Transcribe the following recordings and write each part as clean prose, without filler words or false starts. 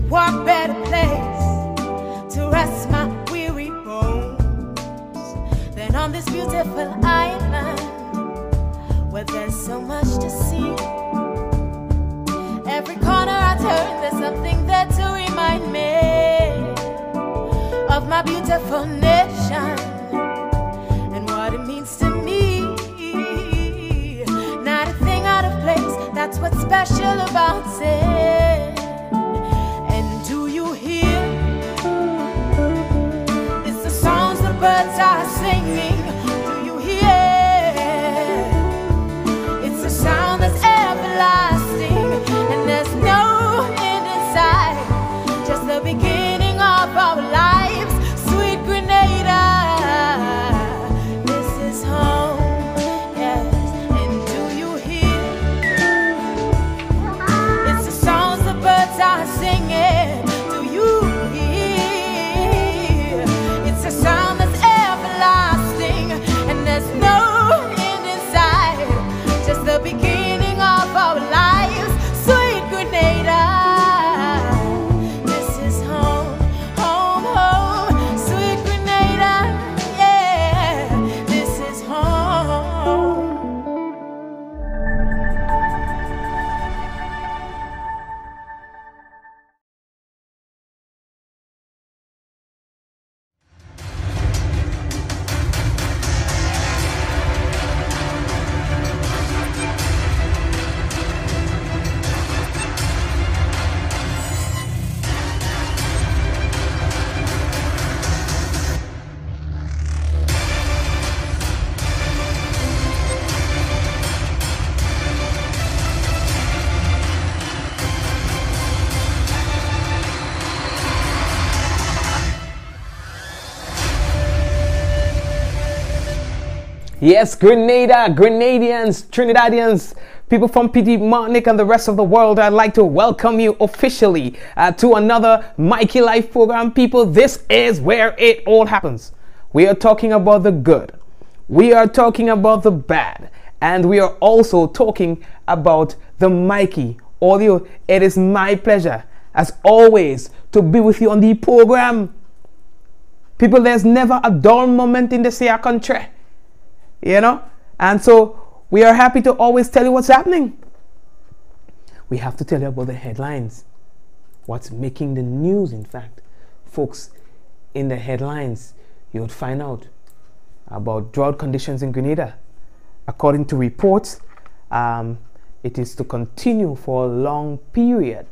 What better place to rest my weary bones than on this beautiful island where there's so much to see. Every corner I turn, there's something there to remind me of my beautiful nation and what it means to me. Not a thing out of place, that's what's special about it. And do you hear? It's the songs the birds are singing. Do you hear? It's a sound that's everlasting, and there's no end in sight, just the beginning of our lives. Sweet Grenada, this is home, yes. And do you hear? It's the songs the birds are singing. Do you hear? It's a sound that's everlasting, and there's no end in sight, just the beginning of our lives. Sweet Grenada, this is home, home, home. Sweet Grenada, yeah, this is home. Yes, Grenada, Grenadians, Trinidadians, people from PD, Martinique, and the rest of the world, I'd like to welcome you officially to another Mikey Life program. People, this is where it all happens. We are talking about the good, we are talking about the bad, and we are also talking about the Mikey audio. It is my pleasure, as always, to be with you on the program. People, there's never a dull moment in this here country. You know, and so we are happy to always tell you what's happening. We have to tell you about the headlines, what's making the news. In fact, folks, in the headlines you would find out about drought conditions in Grenada. According to reports, it is to continue for a long period.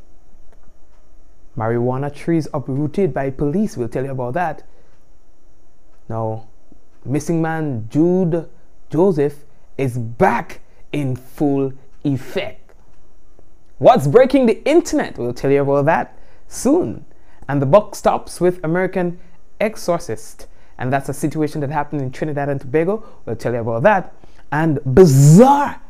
Marijuana trees uprooted by police, we'll tell you about that. Now, missing man Jude Joseph is back in full effect. What's breaking the internet? We'll tell you about that soon. And the buck stops with American exorcist. And that's a situation that happened in Trinidad and Tobago. We'll tell you about that. And bizarre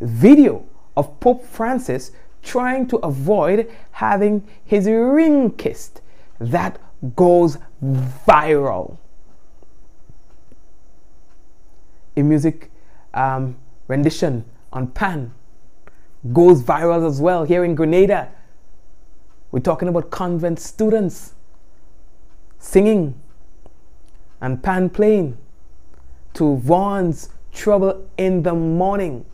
video of Pope Francis trying to avoid having his ring kissed. That goes viral. A music rendition on Pan goes viral as well here in Grenada. We're talking about convent students singing and Pan playing to Vaughn's Trouble in the Morning.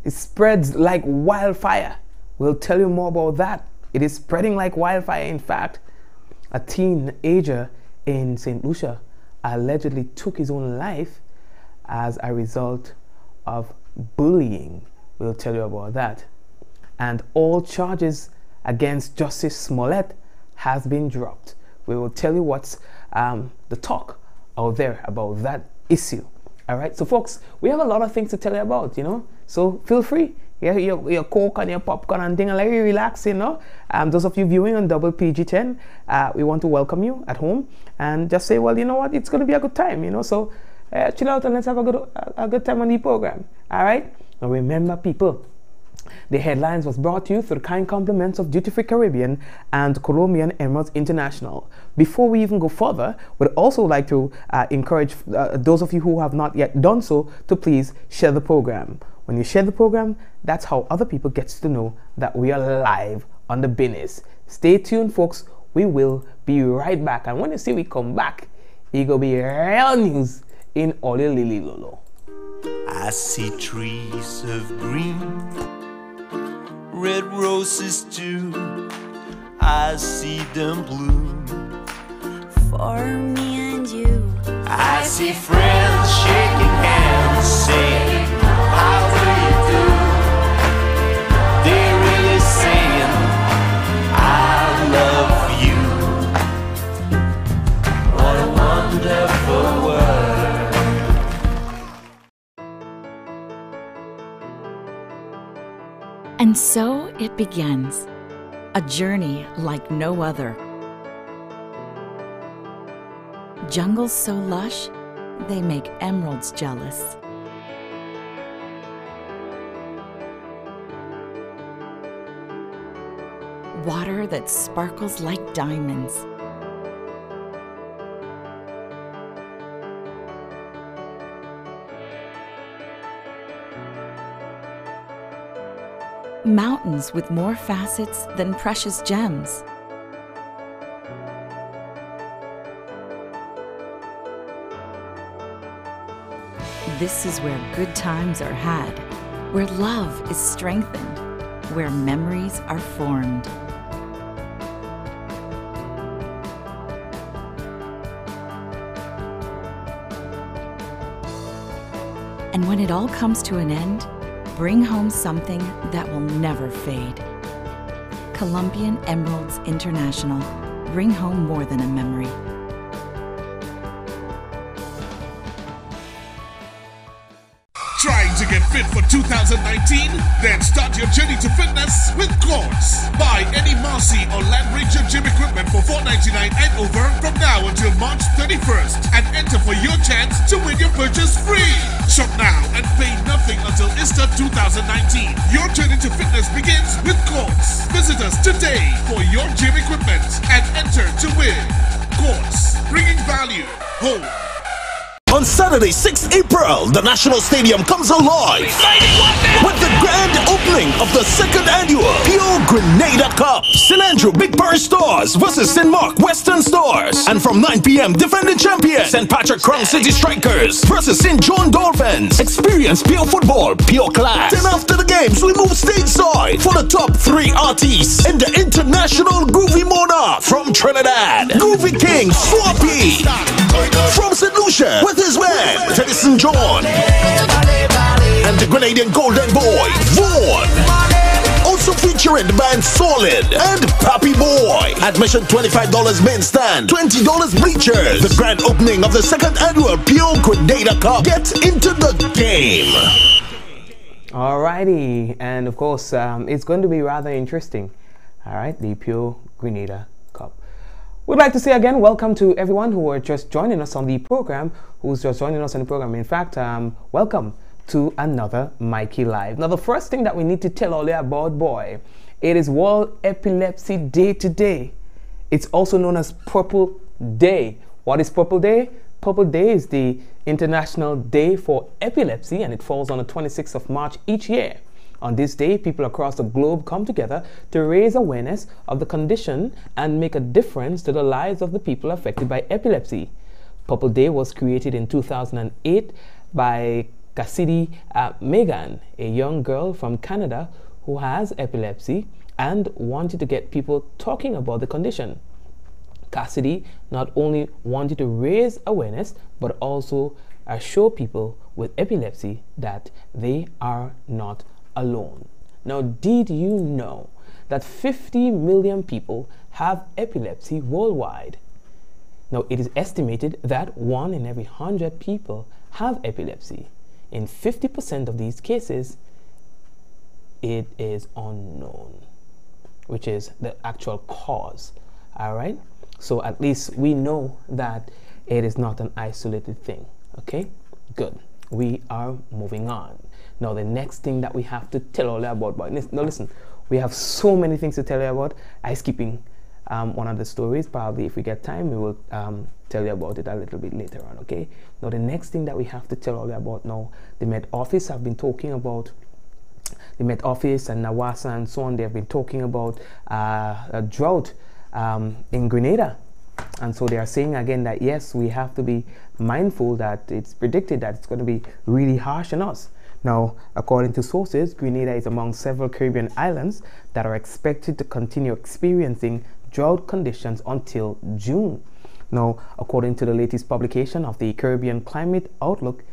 It spreads like wildfire. We'll tell you more about that. It is spreading like wildfire. In fact, a teenager in St. Lucia allegedly took his own life as a result of bullying. We'll tell you about that. And all charges against Justice Smollett has been dropped. We will tell you what's the talk out there about that issue. All right, so folks, we have a lot of things to tell you about, you know, so feel free. Your Coke and your popcorn and thing, and let you relax, you know. Those of you viewing on double PG10, we want to welcome you at home and just say, well, you know what, it's going to be a good time, you know, so chill out and let's have a good time on the program. All right, now remember, people, the headlines was brought to you through the kind compliments of Duty Free Caribbean and Colombian Emirates International. Before we even go further, we'd also like to encourage those of you who have not yet done so to please share the program. When you share the program, that's how other people get to know that we are live on the business. Stay tuned, folks. We will be right back. And when you see we come back, it gonna be real news in Ole Lili Lolo. I see trees of green, red roses too. I see them bloom for me and you. I see friends shaking hands, saying, how do you do? They're really saying, I love you. What a wonderful world. And so it begins, a journey like no other. Jungles so lush, they make emeralds jealous. Water that sparkles like diamonds. Mountains with more facets than precious gems. This is where good times are had, where love is strengthened, where memories are formed. And when it all comes to an end, bring home something that will never fade. Colombian Emeralds International. Bring home more than a memory. Trying to get fit for 2019? Then start your journey to fitness with Quartz. Buy any Marcy or Land Ranger gym equipment for $4.99 and over from now until March 31st and enter for your chance to win your purchase free. Shop now and pay nothing until Easter 2019. Your journey to fitness begins with Quartz. Visit us today for your gym equipment and enter to win. Quartz, bringing value home. On Saturday, 6 April, the National Stadium comes alive with the grand opening of the second annual Pure Grenada Cup. St. Andrew Big Parish Stars versus St. Mark Western Stars. And from 9 p.m., defending champion St. Patrick Crown City Strikers versus St. John Dolphins. Experience pure football, pure class. Then after the games, we move stateside for the top 3 artists in the International Groovy Monarch from Trinidad. Groovy King Swappy from St. Lucia with his man, Teddyson John, and the Grenadian Golden Boy, Vaughn. Also featuring the band Solid and Pappy Boy. Admission $25 main stand, $20 bleachers. The grand opening of the second annual Pure Grenada Cup. Get into the game. Alrighty, and of course, it's going to be rather interesting. Alright, the Pure Grenada Cup. We'd like to say again, welcome to everyone who are just joining us on the program, In fact, welcome to another Mikey Live. Now, the first thing that we need to tell all you about, boy, it is World Epilepsy Day today. It's also known as Purple Day. What is Purple Day? Purple Day is the International Day for Epilepsy, and it falls on the 26th of March each year. On this day, people across the globe come together to raise awareness of the condition and make a difference to the lives of the people affected by epilepsy. Purple Day was created in 2008 by Cassidy Megan, a young girl from Canada who has epilepsy and wanted to get people talking about the condition. Cassidy not only wanted to raise awareness, but also show people with epilepsy that they are not alone. Now, did you know that 50 million people have epilepsy worldwide? Now, it is estimated that 1 in every 100 people have epilepsy. In 50% of these cases, it is unknown, which is the actual cause. All right? So at least we know that it is not an isolated thing. Okay? Good. We are moving on. Now, the next thing that we have to tell you about, now listen, we have so many things to tell you about. Ice keeping, one of the stories. Probably if we get time, we will tell you about it a little bit later on, okay? Now, the next thing that we have to tell you about now, the Met Office have been talking about the Met Office and NAWASA and so on, they have been talking about a drought in Grenada. And so they are saying again that yes, we have to be mindful that it's predicted that it's going to be really harsh on us. Now, according to sources, Grenada is among several Caribbean islands that are expected to continue experiencing drought conditions until June. Now, according to the latest publication of the Caribbean Climate Outlook,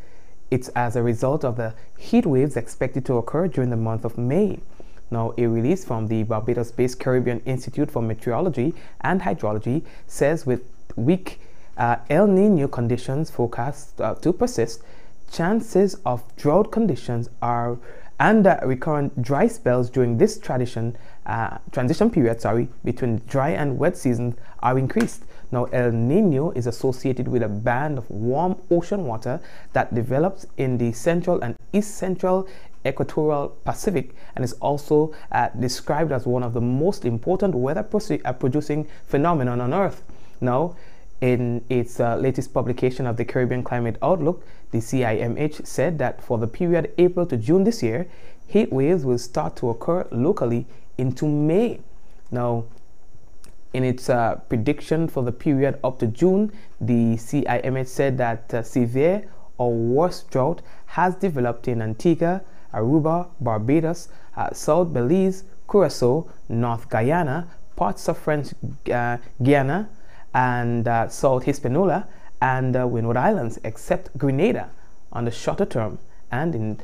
it's as a result of the heat waves expected to occur during the month of May. Now, a release from the Barbados-based Caribbean Institute for Meteorology and Hydrology says with weak El Nino conditions forecast to persist, chances of drought conditions are and recurrent dry spells during this transition period between dry and wet seasons are increased. Now, El Nino is associated with a band of warm ocean water that develops in the central and east central equatorial Pacific, and is also described as one of the most important weather producing phenomenon on Earth. Now, in its latest publication of the Caribbean Climate Outlook, the CIMH said that for the period April to June this year, heat waves will start to occur locally into May. Now, in its prediction for the period up to June, the CIMH said that severe or worse drought has developed in Antigua, Aruba, Barbados, South Belize, Curacao, North Guyana, parts of French Guiana, and South Hispaniola and Windward Islands, except Grenada on the shorter term, and in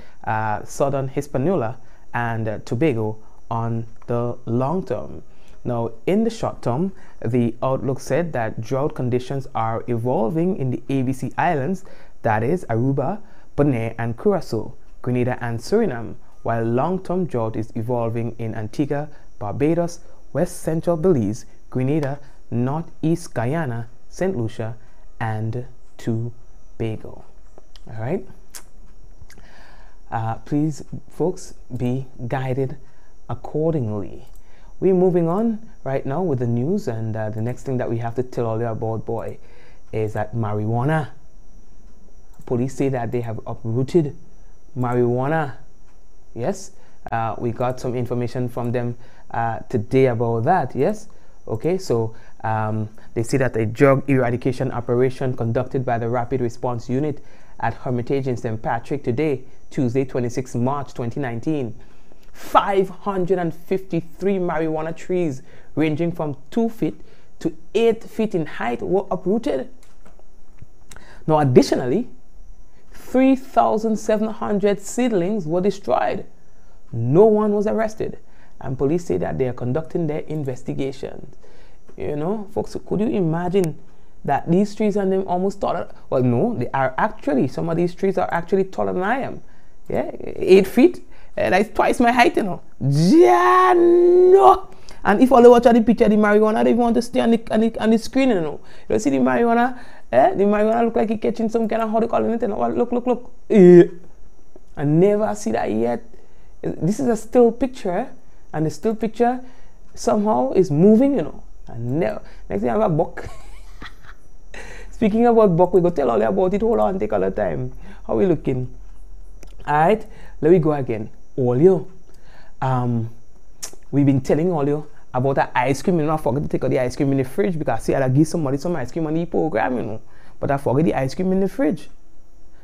Southern Hispaniola and Tobago on the long term. Now, in the short term, the outlook said that drought conditions are evolving in the ABC Islands, that is Aruba, Bonaire, and Curacao, Grenada, and Suriname, while long-term drought is evolving in Antigua, Barbados, West Central Belize, Grenada, Northeast Guyana, St. Lucia, and Tobago. All right. Please, folks, be guided accordingly. We're moving on right now with the news, and the next thing that we have to tell all you about, boy, is that marijuana. Police say that they have uprooted marijuana. Yes, we got some information from them today about that. Yes, okay, so they say that a drug eradication operation conducted by the Rapid Response Unit at Hermitage in St. Patrick today, Tuesday, 26 March 2019, 553 marijuana trees ranging from 2 feet to 8 feet in height were uprooted. Now, additionally, 3,700 seedlings were destroyed. No one was arrested, and police say that they are conducting their investigations. You know, folks, could you imagine that these trees are them almost taller? Well, no, they are actually, some of these trees are actually taller than I am. Yeah, 8 feet. That's twice my height, you know. Yeah, no. And if all you watch the picture of the marijuana, they want to stay on the screen, you know. You see the marijuana, the marijuana look like it's catching some kind of, how they call it, you know. Look. I never see that yet. This is a still picture, and the still picture somehow is moving, you know. And never. Next thing I have a buck. Speaking about buck, we go tell all you about it. Hold on, take all the time. How we looking? Alright, let me go again. All you, we've been telling all you about the ice cream. You know, I forget to take out the ice cream in the fridge because see, I give somebody some ice cream on the program, you know. But I forget the ice cream in the fridge.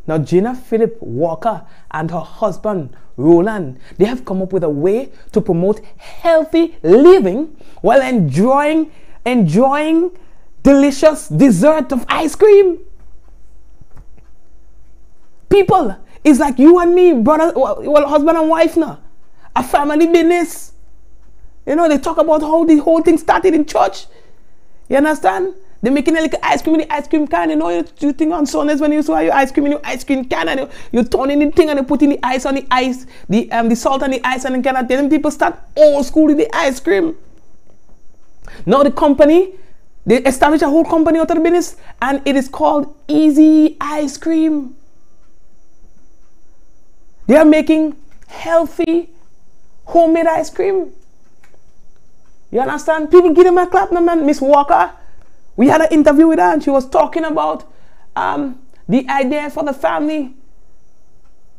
Now, Gina Phillip Walker and her husband Roland, they have come up with a way to promote healthy living while enjoying delicious dessert of ice cream. People, it's like you and me, brother, well, husband and wife now. A family business. You know, they talk about how the whole thing started in church. You understand? They're making a little ice cream in the ice cream can. You know, you think on Sundays when you saw your ice cream in your ice cream can, and you turn in the thing and you put in the ice on the ice, the salt on the ice, and then people start old school with the ice cream. Now the company, they established a whole company out of the business, and it is called Easy Ice Cream. They are making healthy, homemade ice cream. You understand? People give them a clap, no man. Miss Walker, we had an interview with her, and she was talking about the idea for the family.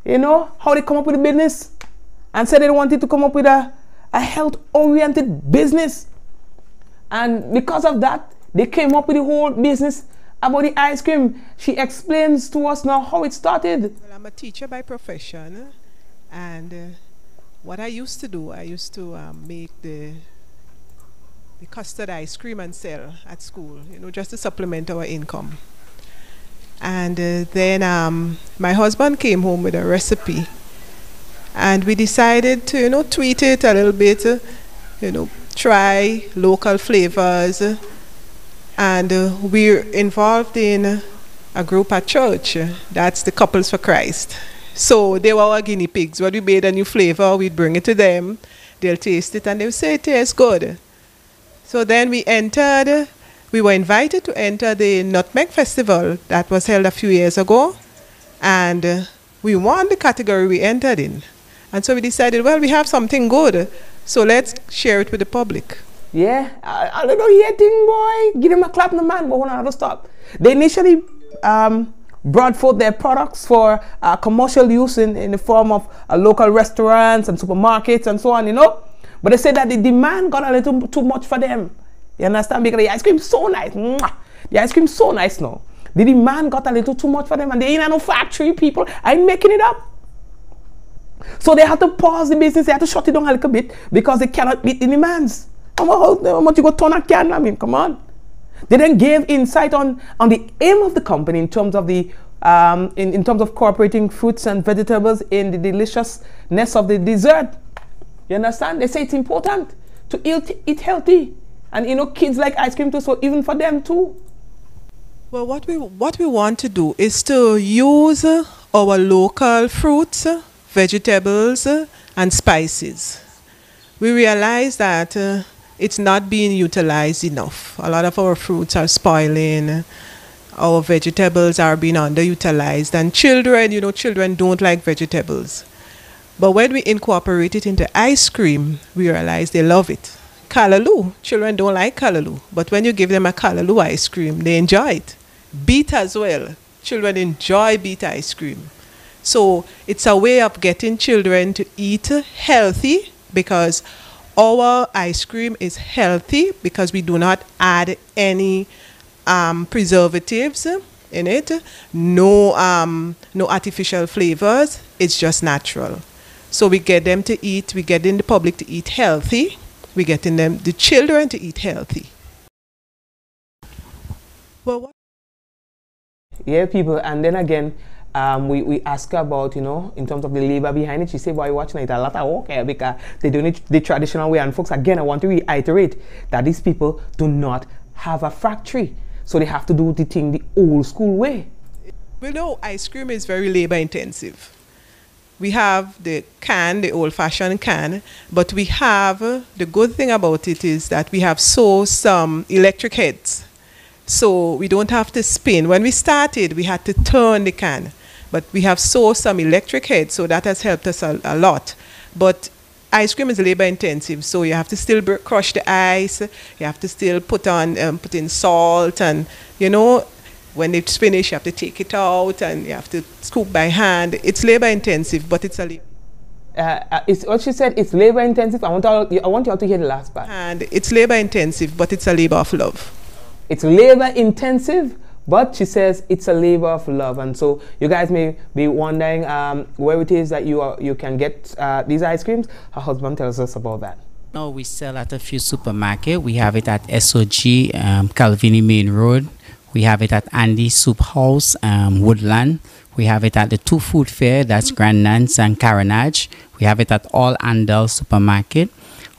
You know, how they come up with the business. and said they wanted to come up with a health-oriented business. And because of that, they came up with the whole business about the ice cream. She explains to us now how it started. Well, I'm a teacher by profession, and what I used to do, I used to make the custard ice cream and sell at school, you know, just to supplement our income. And then my husband came home with a recipe, and we decided to, you know, tweak it a little bit, you know, try local flavors. And we're involved in a group at church. That's the Couples for Christ. So they were our guinea pigs. When we made a new flavor, we'd bring it to them. They'll taste it and they'll say it tastes good. So then we were invited to enter the Nutmeg Festival that was held a few years ago. And we won the category we entered in. And so we decided, well, we have something good, so let's share it with the public. Yeah, I don't know here thing, boy. Give them a clap in the man, but hold on, don't stop. They initially brought forth their products for commercial use in the form of local restaurants and supermarkets and so on, you know. But they said that the demand got a little too much for them. You understand? Because the ice cream is so nice. Mwah. The ice cream is so nice now. The demand got a little too much for them, and they ain't no factory people. I ain't making it up. So they had to pause the business. They had to shut it down a little bit because they cannot meet the demands. How much you go turn a can? I mean, come on. They then gave insight on the aim of the company in terms of the in terms of incorporating fruits and vegetables in the deliciousness of the dessert. You understand? They say it's important to eat healthy, and you know, kids like ice cream too, so even for them too. Well, what we want to do is to use our local fruits, vegetables, and spices. We realize that it's not being utilized enough. A lot of our fruits are spoiling. Our vegetables are being underutilized. And children, you know, children don't like vegetables. But when we incorporate it into ice cream, we realize they love it. Callaloo, children don't like callaloo. But when you give them a callaloo ice cream, they enjoy it. Beet as well. Children enjoy beet ice cream. So it's a way of getting children to eat healthy, because our ice cream is healthy because we do not add any preservatives in it, no artificial flavors. It's just natural. So we get them to eat, we get in the public to eat healthy, we get in them, the children to eat healthy. Well, what? Yeah, people, and then again, we ask her about, you know, in terms of the labor behind it. She said, why are you watching it? A lot of work here because they do it the traditional way. And folks, again, I want to reiterate that these people do not have a factory. So they have to do the thing the old school way. We know ice cream is very labor intensive. We have the can, the old-fashioned can, but we have, the good thing about it is that we have some electric heads. So we don't have to spin. When we started, we had to turn the can. But we have some electric heads, so that has helped us a lot. But ice cream is labor intensive, so you have to still crush the ice, you have to still put in salt, and you know, when it's finished, you have to take it out and you have to scoop by hand. It's labor intensive, but it's a labor. It's what she said. It's labor intensive. I want you all to hear the last part. And it's labor intensive, but it's a labor of love. It's labor intensive, but she says it's a labor of love. And so you guys may be wondering where it is that you can get these ice creams. Her husband tells us about that. No, we sell at a few supermarkets. We have it at SOG, Calvini Main Road. We have it at Andy Soup House, Woodland. We have it at the Two Food Fair, that's Grand Nance and Carenage. We have it at all Andal Supermarket.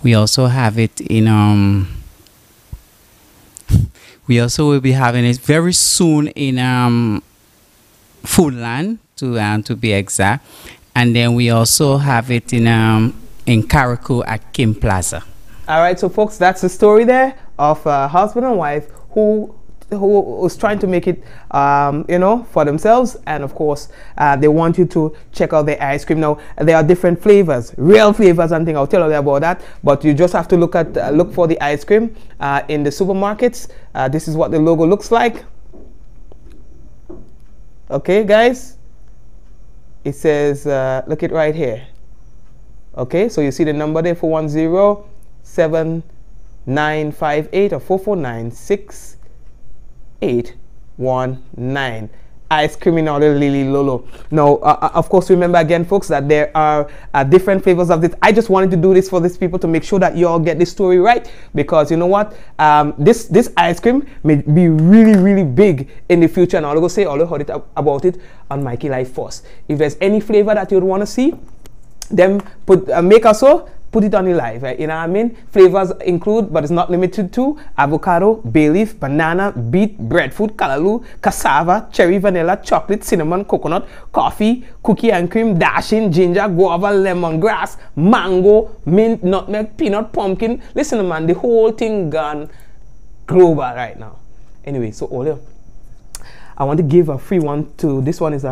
We also have it in we also will be having it very soon in Foodland, to be exact. And then we also have it in Carriacou at Kim Plaza. All right, so folks, that's the story there of a husband and wife who was trying to make it, you know, for themselves. And of course, they want you to check out the ice cream. Now, there are different flavors, real flavors and things. I'll tell you about that. But you just have to look for the ice cream in the supermarkets. This is what the logo looks like. Okay, guys. It says, look it right here. Okay, so you see the number there, 410-7958 or 449-6819. Ice cream in order, Lily Lolo. Now, of course, remember again, folks, that there are different flavors of this. I just wanted to do this for these people to make sure that you all get this story right, because you know what, this ice cream may be really, really big in the future, and I'll go say all heard it about it on Mikey Life Force. If there's any flavor that you'd want to see, then make us so. Put it on the live, right? You know what I mean? Flavors include, but it's not limited to, avocado, bay leaf, banana, beet, breadfruit, callaloo, cassava, cherry, vanilla, chocolate, cinnamon, coconut, coffee, cookie and cream, dashing, ginger, guava, lemongrass, mango, mint, nutmeg, peanut, pumpkin. Listen, man, the whole thing gone global right now. Anyway, so Olio, I want to give a free one to this one is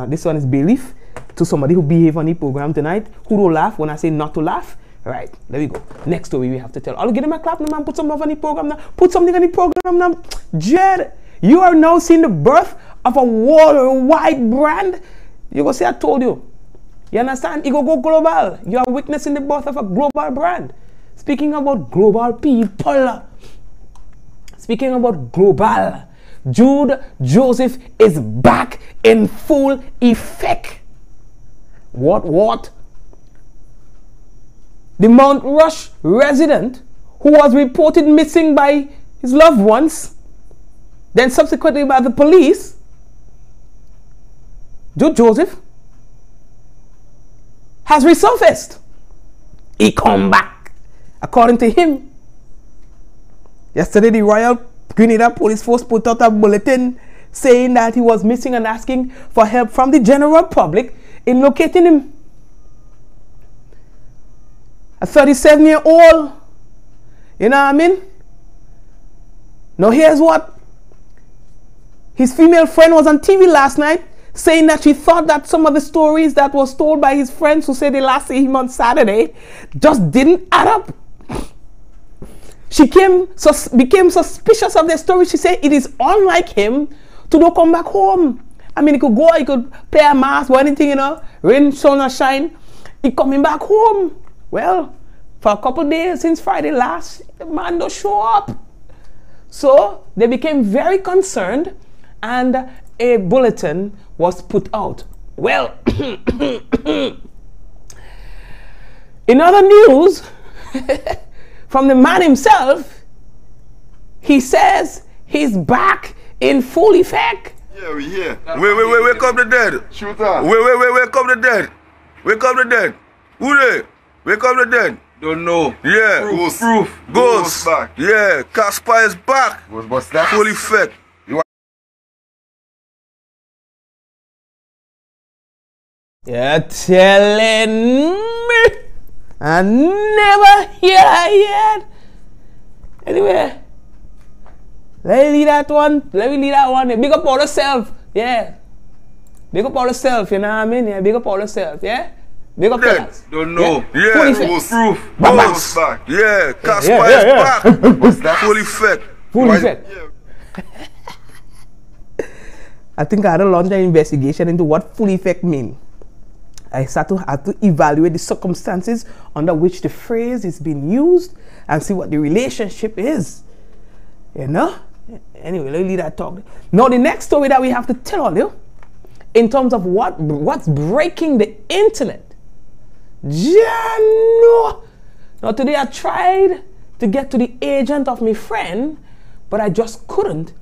bay leaf, to somebody who behave on the program tonight, who don't laugh when I say not to laugh. Right, there we go. Next story we have to tell. I'll give him a clap now, man. Put some love on the program now. Put something on the program now. Jed, you are now seeing the birth of a worldwide brand. You go say I told you. You understand? You go global. You are witnessing the birth of a global brand. Speaking about global people. Speaking about global. Jude Joseph is back in full effect. What? The Mount Rush resident who was reported missing by his loved ones, then subsequently by the police, Jude Joseph, has resurfaced. He come back. According to him, yesterday the Royal Grenada Police Force put out a bulletin saying that he was missing and asking for help from the general public in locating him. A 37-year-old, you know what I mean? Now here's what. His female friend was on TV last night saying that she thought that some of the stories that was told by his friends who said they last seen him on Saturday just didn't add up. She became suspicious of their story. She said it is unlike him to not come back home. I mean, he could go, he could play a mask or anything, you know, rain, sun or shine. He coming back home. Well, for a couple days since Friday last, the man don't show up. So they became very concerned and a bulletin was put out. Well, in other news, from the man himself, he says he's back in full effect. Yeah, we here. Wake up the dead. Shoot up. Wake up the dead. Wake up the dead. Who they? Wake up the dead. Don't know. Yeah. Proof. Ghost. Back. Yeah. Casper is back. What's that? Full effect. You're telling me? I never hear that yet. Anyway, let me leave that one. Big up all yourself. Yeah. Big up all yourself, you know what I mean? Yeah, big up all yourself, yeah? Big up fellas. Don't know. Yeah. Proof. Ghost. Back. Yeah. Casper is back. What's that? Full effect. Full effect. Yeah. I think I had to launch an investigation into what full effect means. I had to evaluate the circumstances under which the phrase is being used and see what the relationship is. You know? Anyway, let me leave that talk. Now, the next story that we have to tell you, in terms of what's breaking the internet. No. Now, today I tried to get to the agent of my friend, but I just couldn't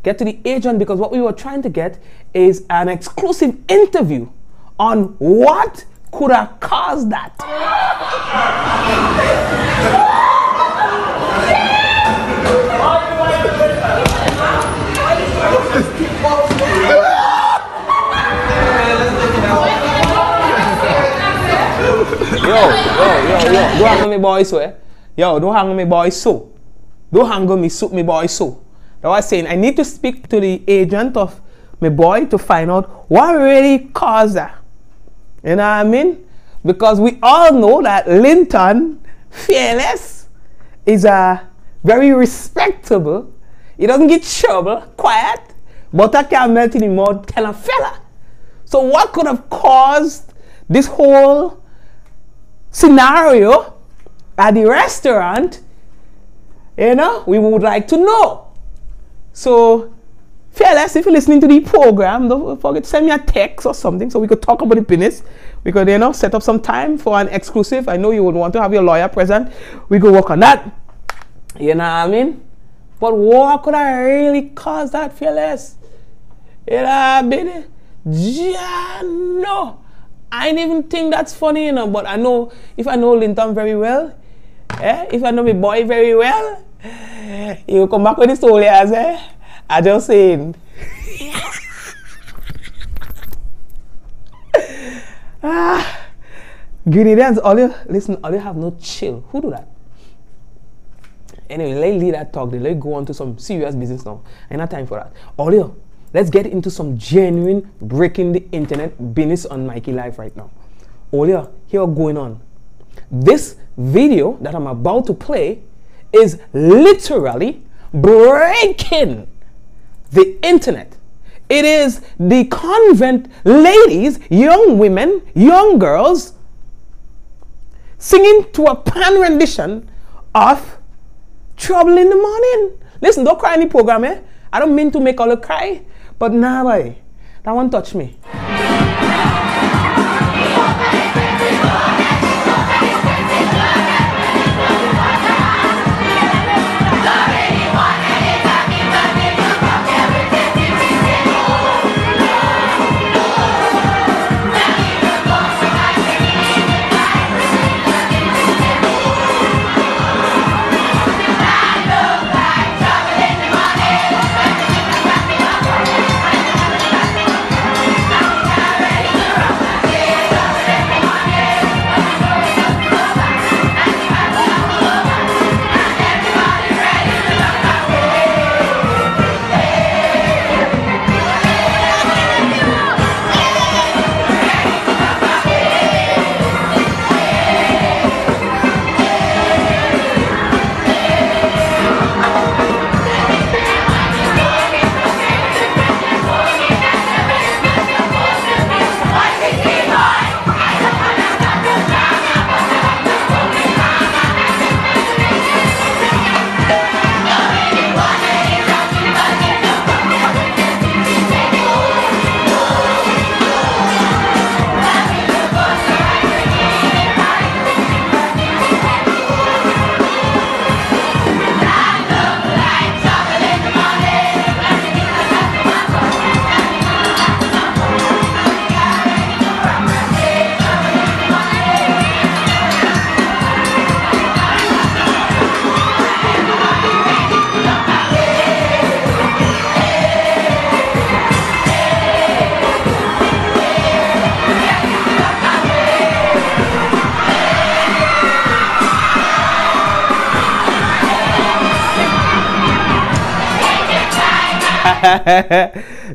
get to the agent because what we were trying to get is an exclusive interview on what could have caused that. Yo, don't hang on me boy so, eh? Yo, don't hang on me boy so. Don't hang on me boy so. That's what I'm saying. I need to speak to the agent of my boy to find out what really caused that. You know what I mean? Because we all know that Linton Fearless is a very respectable. He doesn't get trouble, quiet, but I can't melt in the mud kind of fella. So what could have caused this whole scenario at the restaurant, you know, we would like to know. So, fearless, if you're listening to the program, don't forget to send me a text or something so we could talk about the business. We could, you know, set up some time for an exclusive. I know you would want to have your lawyer present. We could work on that. You know what I mean? But what could I really cause that, fearless? You know what I mean? Yeah, no. I ain't even think that's funny, you know, but I know, if I know Linton very well, if I know my boy very well, he will come back with the story as I just saying. Grenadians, all you have no chill. Who do that? Anyway, let's leave that talk. Let's go on to some serious business now. Ain't not time for that. All let's get into some genuine breaking the internet business on Mikey Live right now. All here going on. This video that I'm about to play is literally breaking the internet. It is the convent ladies, young women, young girls singing to a pan rendition of Trouble in the Morning. Listen, don't cry in the program, I don't mean to make all you cry, but nah, boy, that won't touch me.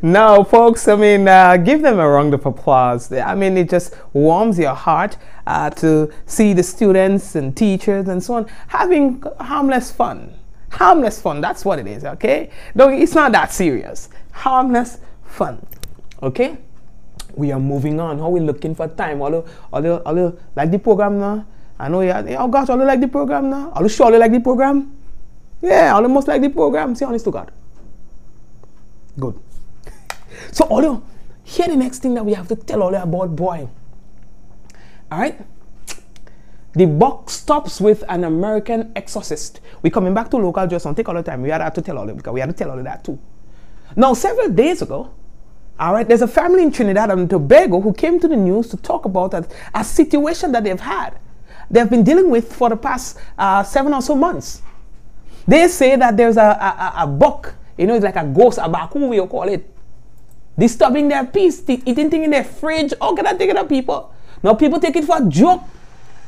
No, folks, I mean, give them a round of applause. I mean, it just warms your heart to see the students and teachers and so on having harmless fun. Harmless fun, that's what it is, okay? No, it's not that serious. Harmless fun, okay? We are moving on. How we looking for time? All you like the program now? I know you. Oh gosh, all you like the program now? Are you sure you like the program? Yeah, all you must like the program. Say honest to God. Good. So all you, here the next thing that we have to tell all you about, boy. All right. The buck stops with an American exorcist. We're coming back to local just don't take all the time. We had to tell all of because we had to tell all of that too. Now, several days ago, all right, there's a family in Trinidad and Tobago who came to the news to talk about a situation that they've had. They've been dealing with for the past 7 or so months. They say that there's a buck, you know, it's like a ghost, a baku, we call it, disturbing their peace, eating things in their fridge. How can I take it up, people? Now, people take it for a joke,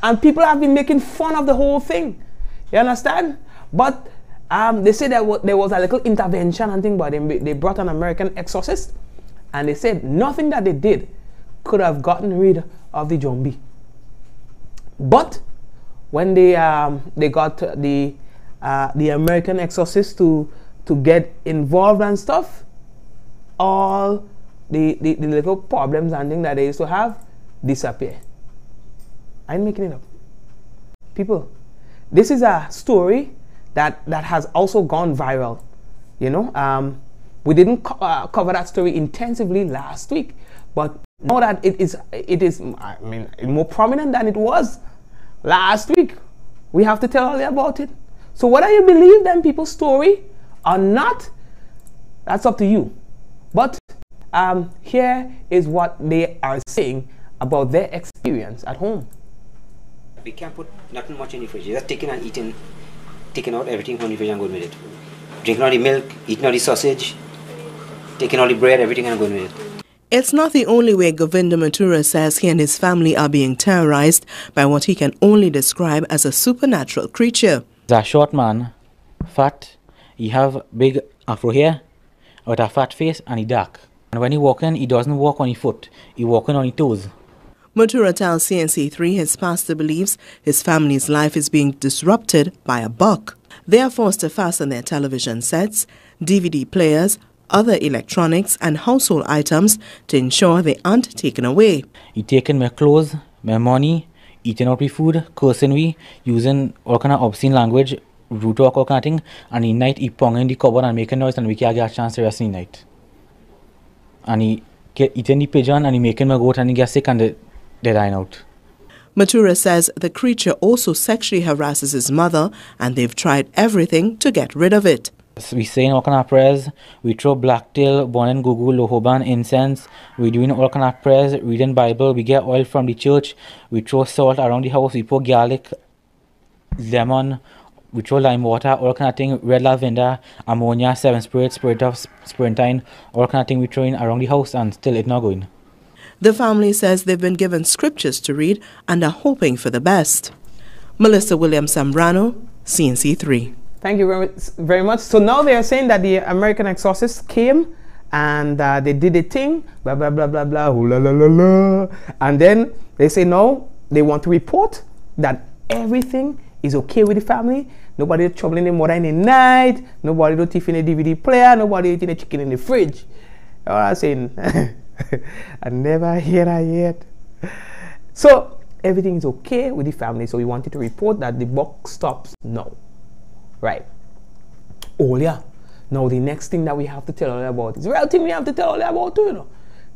and people have been making fun of the whole thing. You understand? But they say that there was a little intervention and thing, but they brought an American exorcist, and they said nothing that they did could have gotten rid of the zombie. But when they got the American exorcist to get involved and stuff, all the little problems and things that they used to have disappear. I ain't making it up. people, this is a story that has also gone viral. You know, we didn't cover that story intensively last week, but now that it is, I mean, more prominent than it was last week, we have to tell you about it. So whether you believe them people's story or not, that's up to you. But here is what they are saying about their experience at home. We can't put nothing much in the fridge. Just taking and eating, taking out everything from the fridge and going with it. Drinking all the milk, eating all the sausage, taking all the bread, everything and going with it. It's not the only way Govinda Mathura says he and his family are being terrorized by what he can only describe as a supernatural creature. He's a short man, fat, he have big afro hair, with a fat face, and he dark. And when he walking, he doesn't walk on his foot, he walking on his toes. Mathura tells CNC3 his pastor believes his family's life is being disrupted by a buck. They are forced to fasten their television sets, DVD players, other electronics and household items to ensure they aren't taken away. He taking my clothes, my money, eating out my food, cursing me, using all kind of obscene language, rude talk, all kind of thing, and in night he pong in the cupboard and making noise and we can't get a chance to rest in the night. And he get eating the pigeon and he making my goat and he get sick and they dying out. Mathura says the creature also sexually harasses his mother and they've tried everything to get rid of it. We saying all kind of prayers, we throw blacktail, bonin, gugu, lohoban, incense, we doing all kind of prayers, reading Bible, we get oil from the church, we throw salt around the house, we put garlic, lemon, we throw lime water, all kind of thing, red lavender, ammonia, 7 spirit, spirit of springtime, all kind of thing we throw in around the house and still it's not going. The family says they've been given scriptures to read and are hoping for the best. Melissa Williams-Zambrano, CNC3. Thank you very much. So now they are saying that the American exorcists came and they did a thing, blah, blah, blah, blah, blah, ooh, la, la, la, la. And then they say no, they want to report that everything is okay with the family. Nobody troubling them more in the night. Nobody do thief in the DVD player. Nobody eating the chicken in the fridge. All I'm saying, I never hear that yet. So everything is okay with the family. So we wanted to report that the buck stops now. Right. Oh yeah. Now the next thing that we have to tell you about is the real thing we have to tell you about too, you know.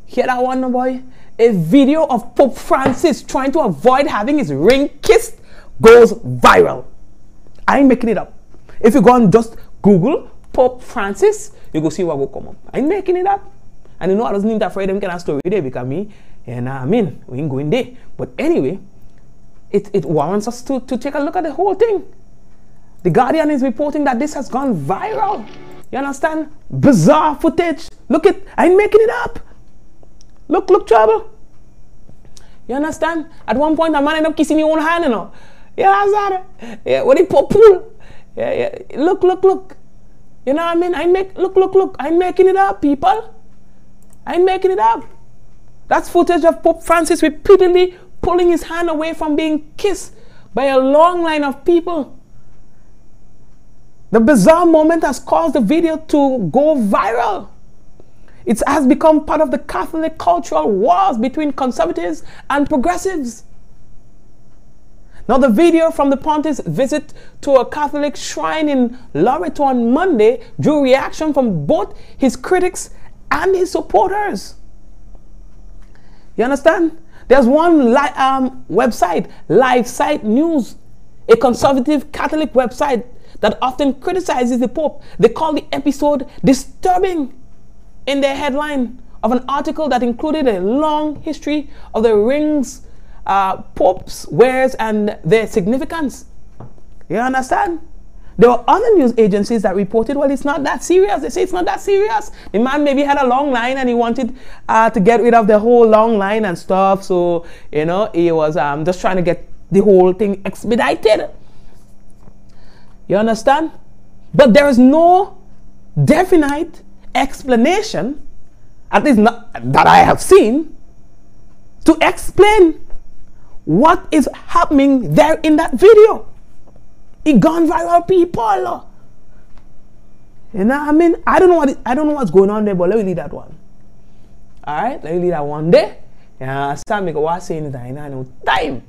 Hear that one, no boy? A video of Pope Francis trying to avoid having his ring kissed goes viral. I ain't making it up. If you go and just Google Pope Francis, you go see what will come up. I ain't making it up. And you know I doesn't need that for them kind of story there because me, and I mean, we ain't going there. But anyway, it warrants us to take a look at the whole thing. The Guardian is reporting that this has gone viral. You understand? Bizarre footage. Look it, I ain't making it up. Look, trouble. You understand? At one point, a man ended up kissing his own hand, you know. You understand? Yeah, what he put pool. Yeah. Look. You know what I mean? Look. I ain't making it up, people. I ain't making it up. That's footage of Pope Francis repeatedly pulling his hand away from being kissed by a long line of people. The bizarre moment has caused the video to go viral. It has become part of the Catholic cultural wars between conservatives and progressives. Now, the video from the Pontiff's visit to a Catholic shrine in Loreto on Monday drew reaction from both his critics and his supporters. You understand? There's one website, Live Site News, a conservative Catholic website that often criticizes the Pope. They call the episode disturbing in their headline of an article that included a long history of the rings Popes wears and their significance. You understand? There were other news agencies that reported, well, it's not that serious. They say it's not that serious. The man maybe had a long line and he wanted to get rid of the whole long line and stuff. So, you know, he was just trying to get the whole thing expedited. You understand? But there is no definite explanation, at least not that I have seen, to explain what is happening there in that video. It gone viral, people. You know what I mean? I don't know what's going on there, but let me leave that one. Alright, let me leave that one there. Yeah, Sam, because what's saying that I know time.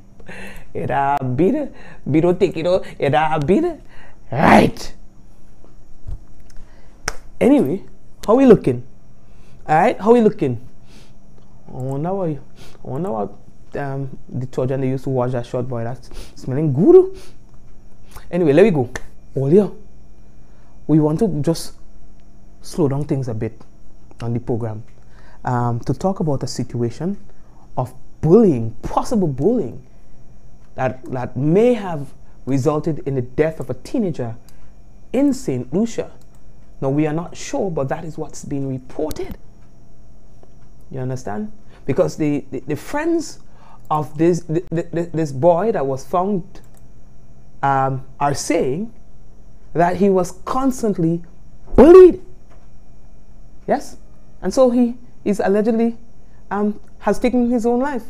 Era bida. Biro take it all. Era bida. Right. Anyway, how we looking? Alright, how we looking? I wonder what detergent they used to wash that short boy. That's smelling good. Anyway, let me go. Earlier, we want to just slow down things a bit on the program to talk about a situation of bullying, possible bullying, that may have resulted in the death of a teenager in St. Lucia. Now, we are not sure, but that is what's being reported. You understand? Because the friends of this boy that was found are saying that he was constantly bullied. Yes? And so he is allegedly has taken his own life.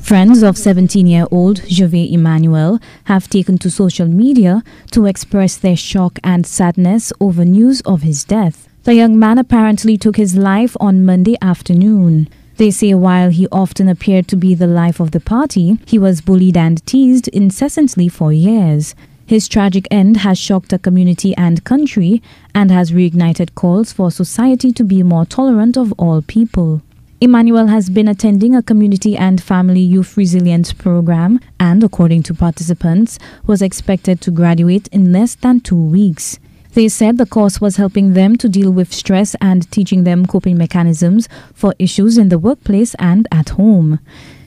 Friends of 17-year-old Gervais Emmanuel have taken to social media to express their shock and sadness over news of his death. The young man apparently took his life on Monday afternoon. They say while he often appeared to be the life of the party, he was bullied and teased incessantly for years. His tragic end has shocked the community and country and has reignited calls for society to be more tolerant of all people. Emmanuel has been attending a community and family youth resilience program and, according to participants, was expected to graduate in less than 2 weeks. They said the course was helping them to deal with stress and teaching them coping mechanisms for issues in the workplace and at home.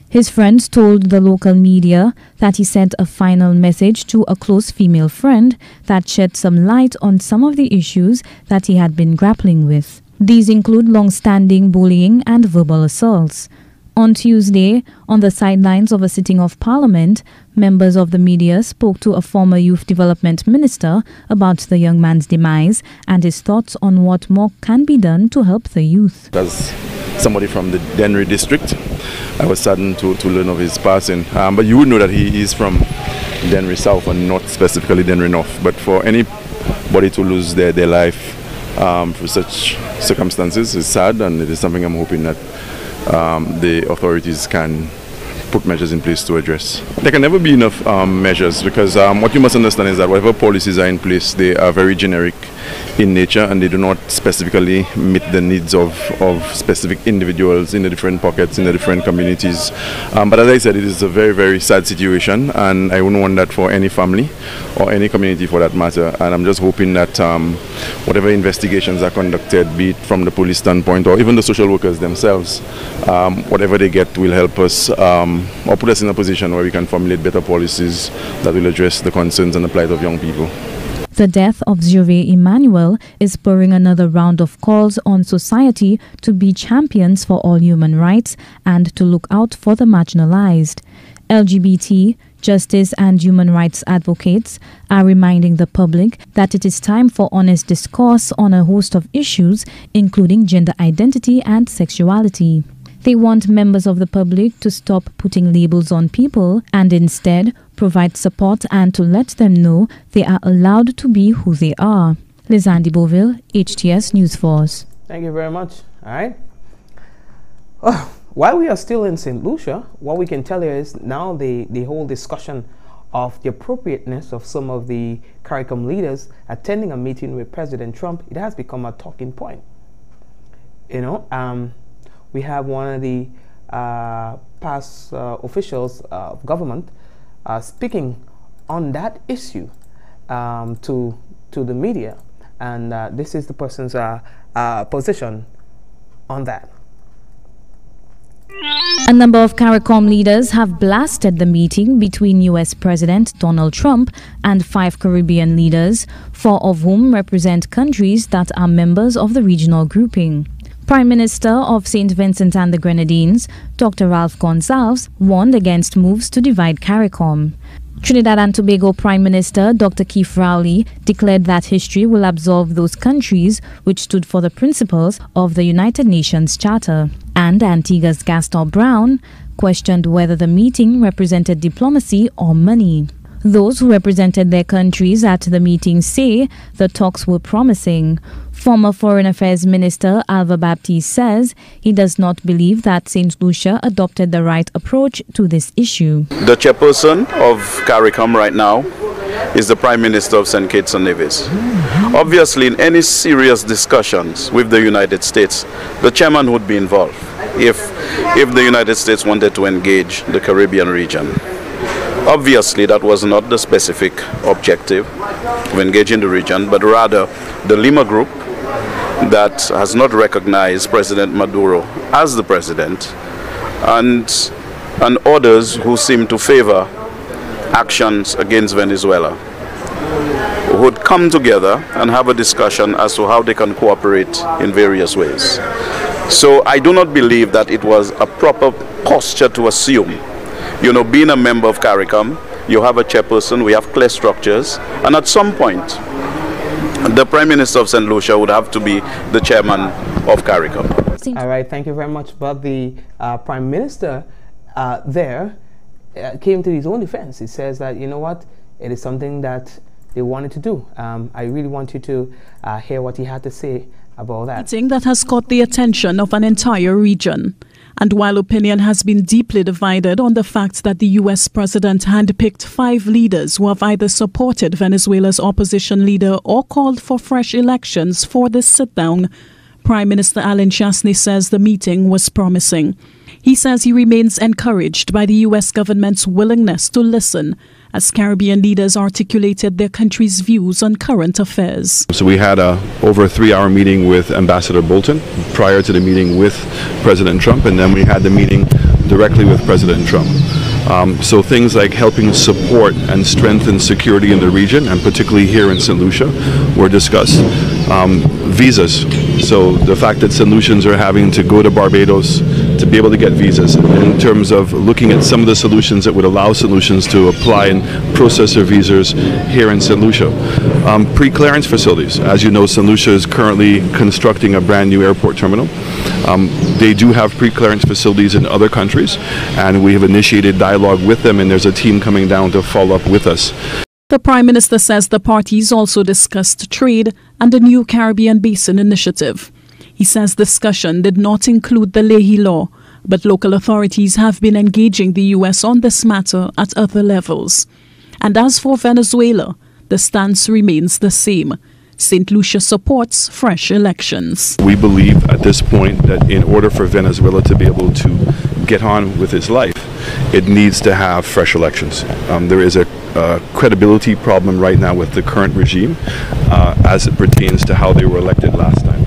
His friends told the local media that he sent a final message to a close female friend that shed some light on some of the issues that he had been grappling with. These include long-standing bullying and verbal assaults. On Tuesday, on the sidelines of a sitting of Parliament, members of the media spoke to a former youth development minister about the young man's demise and his thoughts on what more can be done to help the youth. As somebody from the Dennery district, I was saddened to learn of his passing. But you would know that he is from Dennery South and not specifically Dennery North. But for anybody to lose their life for such circumstances is sad, and it is something I'm hoping that the authorities can put measures in place to address. There can never be enough measures, because what you must understand is that whatever policies are in place, they are very generic in nature and they do not specifically meet the needs of specific individuals in the different pockets, in the different communities. But as I said, it is a very, very sad situation, and I wouldn't want that for any family or any community for that matter. And I'm just hoping that whatever investigations are conducted, be it from the police standpoint or even the social workers themselves, whatever they get will help us or put us in a position where we can formulate better policies that will address the concerns and the plight of young people. The death of Gervais Emmanuel is spurring another round of calls on society to be champions for all human rights and to look out for the marginalized. LGBT, justice and human rights advocates are reminding the public that it is time for honest discourse on a host of issues, including gender identity and sexuality. They want members of the public to stop putting labels on people and instead provide support and to let them know they are allowed to be who they are. Lizandy Boville, HTS News Force. Thank you very much. All right. While we are still in St. Lucia, what we can tell you is now the whole discussion of the appropriateness of some of the CARICOM leaders attending a meeting with President Trump, it has become a talking point. You know, we have one of the past officials of government speaking on that issue to the media, and this is the person's position on that. A number of CARICOM leaders have blasted the meeting between U.S. President Donald Trump and 5 Caribbean leaders, 4 of whom represent countries that are members of the regional grouping. Prime Minister of St. Vincent and the Grenadines, Dr. Ralph Gonsalves, warned against moves to divide CARICOM. Trinidad and Tobago Prime Minister Dr. Keith Rowley declared that history will absolve those countries which stood for the principles of the United Nations Charter. And Antigua's Gaston Brown questioned whether the meeting represented diplomacy or money. Those who represented their countries at the meeting say the talks were promising. Former Foreign Affairs Minister Alva Baptiste says he does not believe that St. Lucia adopted the right approach to this issue. The chairperson of CARICOM right now is the Prime Minister of St. Kitts and Nevis. Obviously, in any serious discussions with the United States, the chairman would be involved if the United States wanted to engage the Caribbean region. Obviously, that was not the specific objective of engaging the region, but rather the Lima Group that has not recognized President Maduro as the president, and others who seem to favor actions against Venezuela, would come together and have a discussion as to how they can cooperate in various ways. So I do not believe that it was a proper posture to assume, you know, being a member of CARICOM, you have a chairperson, we have clear structures, and at some point, the Prime Minister of St. Lucia would have to be the chairman of CARICOM. All right, thank you very much. But the Prime Minister there came to his own defense. He says that, you know what, it is something that they wanted to do. I really want you to hear what he had to say about that. Meeting that has caught the attention of an entire region. And while opinion has been deeply divided on the fact that the U.S. president handpicked 5 leaders who have either supported Venezuela's opposition leader or called for fresh elections for this sit-down, Prime Minister Alan Chasney says the meeting was promising. He says he remains encouraged by the U.S. government's willingness to listen as Caribbean leaders articulated their country's views on current affairs. So we had over a 3-hour meeting with Ambassador Bolton prior to the meeting with President Trump, and then we had the meeting directly with President Trump. So things like helping support and strengthen security in the region, and particularly here in St. Lucia, were discussed. Visas. So the fact that St. Lucians are having to go to Barbados to be able to get visas, in terms of looking at some of the solutions that would allow St. Lucians to apply and process their visas here in St. Lucia. Pre-clearance facilities. As you know, St. Lucia is currently constructing a brand new airport terminal. They do have pre-clearance facilities in other countries, and we have initiated dialogue with them, and there's a team coming down to follow up with us. The Prime Minister says the parties also discussed trade and a new Caribbean Basin initiative. He says discussion did not include the Leahy Law, but local authorities have been engaging the U.S. on this matter at other levels. And as for Venezuela, the stance remains the same. St. Lucia supports fresh elections. We believe at this point that in order for Venezuela to be able to get on with its life, it needs to have fresh elections. There is a credibility problem right now with the current regime as it pertains to how they were elected last time.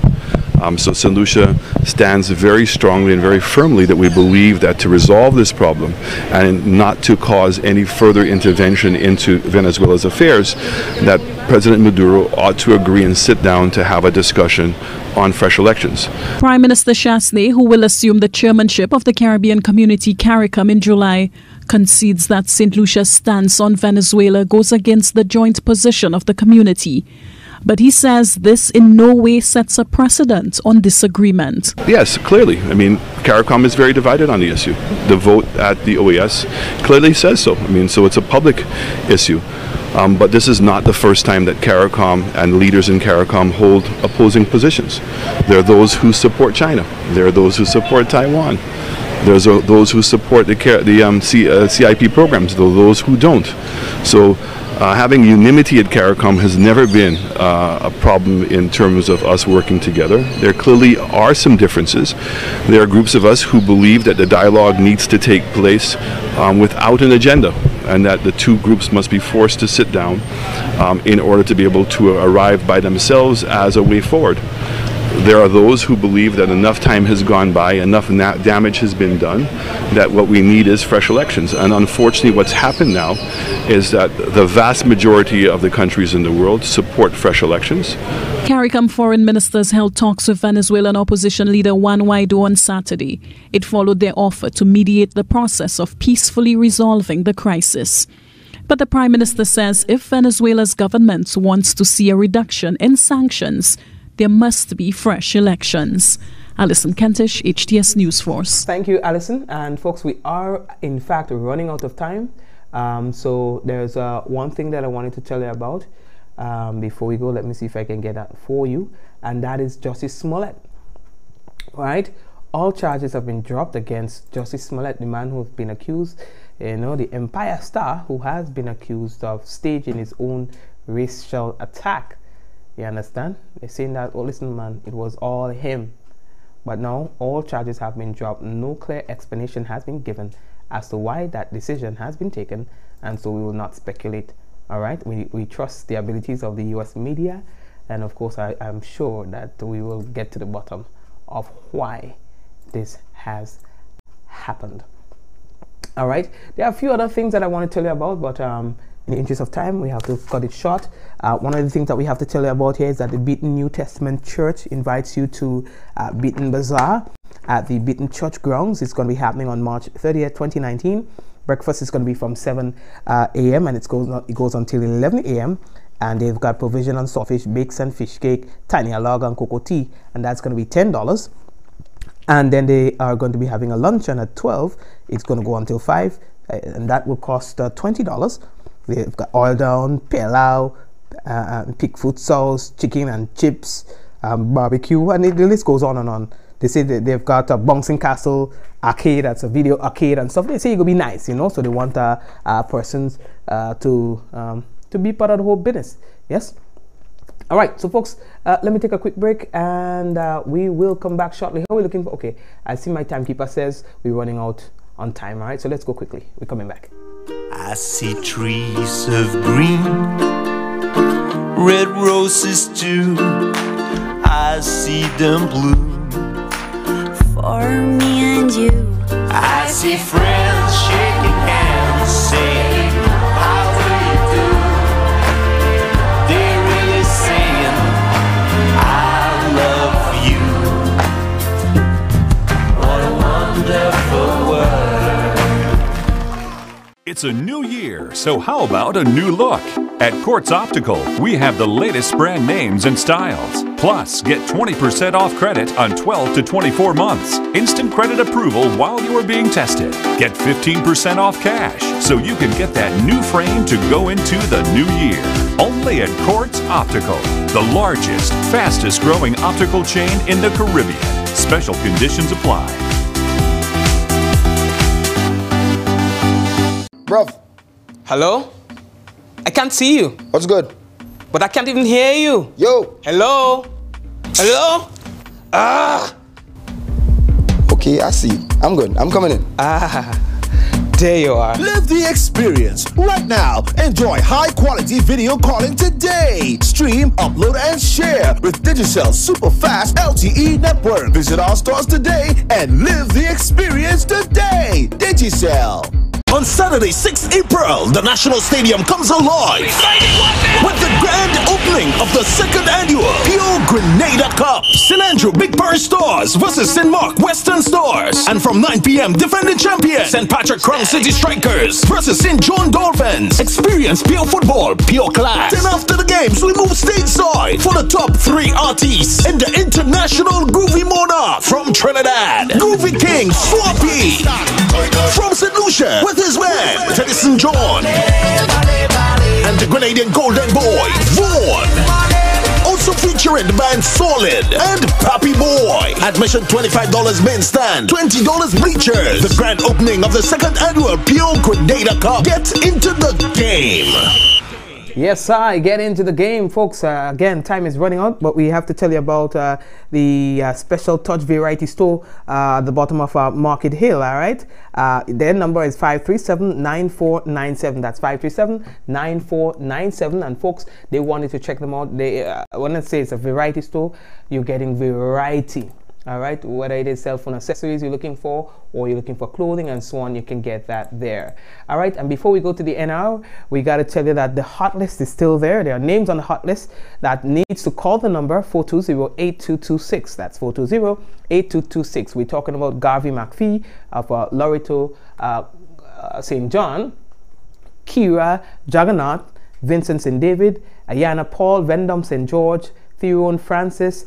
So St. Lucia stands very strongly and very firmly that we believe that to resolve this problem and not to cause any further intervention into Venezuela's affairs, that President Maduro ought to agree and sit down to have a discussion on fresh elections. Prime Minister Chasney, who will assume the chairmanship of the Caribbean Community CARICOM in July, concedes that St. Lucia's stance on Venezuela goes against the joint position of the community. But he says this in no way sets a precedent on disagreement. Yes, clearly. I mean, CARICOM is very divided on the issue. The vote at the OAS clearly says so. I mean, so it's a public issue. But this is not the first time that CARICOM and leaders in CARICOM hold opposing positions. There are those who support China. There are those who support Taiwan. There's those who support the CIP programs, those who don't. So having unanimity at CARICOM has never been a problem in terms of us working together. There clearly are some differences. There are groups of us who believe that the dialogue needs to take place without an agenda, and that the two groups must be forced to sit down in order to be able to arrive by themselves as a way forward. There are those who believe that enough time has gone by, enough damage has been done, that what we need is fresh elections. And unfortunately, what's happened now is that the vast majority of the countries in the world support fresh elections. CARICOM foreign ministers held talks with Venezuelan opposition leader Juan Guaido on Saturday. It followed their offer to mediate the process of peacefully resolving the crisis. But the Prime Minister says if Venezuela's government wants to see a reduction in sanctions, there must be fresh elections. Alison Kentish, HTS News Force. Thank you, Alison. And folks, we are in fact running out of time. So there's one thing that I wanted to tell you about before we go. Let me see if I can get that for you, and that is Justice Smollett. Right, all charges have been dropped against Justice Smollett, the man who's been accused, the Empire star who has been accused of staging his own racial attack. You understand? They're saying that, oh listen man, it was all him. But now all charges have been dropped. No clear explanation has been given as to why that decision has been taken, and so we will not speculate. All right, we trust the abilities of the US media, and of course I'm sure that we will get to the bottom of why this has happened. All right, there are a few other things that I want to tell you about, but in the interest of time we have to cut it short. One of the things that we have to tell you about here is that the Beaton New Testament Church invites you to Beaton Bazaar at the Beaton Church grounds. It's going to be happening on March 30th, 2019. Breakfast is going to be from 7 a.m. and it goes until 11 a.m. And they've got provision on saltfish, bakes and fish cake, tiny log and cocoa tea, and that's going to be $10. And then they are going to be having a luncheon at 12. It's going to go until 5, and that will cost $20. They've got oil down, pilau, pig food sauce, chicken and chips, barbecue, and the list goes on and on. They say that they've got a bouncing castle arcade, that's a video arcade and stuff. They say it will be nice, so they want persons to be part of the whole business. Yes. All right, so folks, let me take a quick break, and we will come back shortly. How are we looking for? Okay, I see my timekeeper says we're running out on time. All right, so let's go quickly. We're coming back. I see trees of green, red roses too. I see them bloom for me and you. I see friends shaking hands, saying, how do you do? They're really saying, I love you. What a wonderful world. It's a new year, so how about a new look? At Quartz Optical, we have the latest brand names and styles. Plus, get 20% off credit on 12 to 24 months. Instant credit approval while you are being tested. Get 15% off cash, so you can get that new frame to go into the new year. Only at Quartz Optical, the largest, fastest growing optical chain in the Caribbean. Special conditions apply. Bruv. Hello? I can't see you. What's good? But I can't even hear you. Yo. Hello? Hello? Ah. Okay, I see. I'm good. I'm coming in. Ah. There you are. Live the experience right now. Enjoy high-quality video calling today. Stream, upload, and share with Digicel's super fast LTE network. Visit our stores today and live the experience today. Digicel. On Saturday, 6 April, the National Stadium comes alive with the grand opening of the second annual Pure Grenada Cup. St. Andrew Big Parish Stores versus St. Mark Western Stores. And from 9 p.m., defending champion St. Patrick Crown City Strikers versus St. John Dolphins. Experience pure football, pure class. Then after the games, we move stateside for the top 3 artists in the International Groovy Monarch from Trinidad. Groovy King Swappy from St. Lucia with his man, Teddyson John, and the Grenadian Golden Boy, Vaughn. Also featuring the band Solid and Pappy Boy. Admission $25 main stand, $20 bleachers. The grand opening of the second annual Pure Grenada Cup. Get into the game. Yes, I get into the game, folks. Again, time is running out, but we have to tell you about the Special Touch Variety Store at the bottom of Market Hill, all right? Their number is 537-9497. That's 537-9497. And folks, they wanted to check them out. They when I say it's a variety store, you're getting variety. All right, whether it is cell phone accessories you're looking for, or you're looking for clothing and so on, you can get that there. All right, and before we go to the NR, we got to tell you that the hot list is still there. There are names on the hot list that needs to call the number 420-8226. That's 420-8226. We're talking about Garvey McPhee of Loreto, St. John, Kira Jagannath, Vincent St. David, Ayana Paul, Vendom St. George, Theron Francis,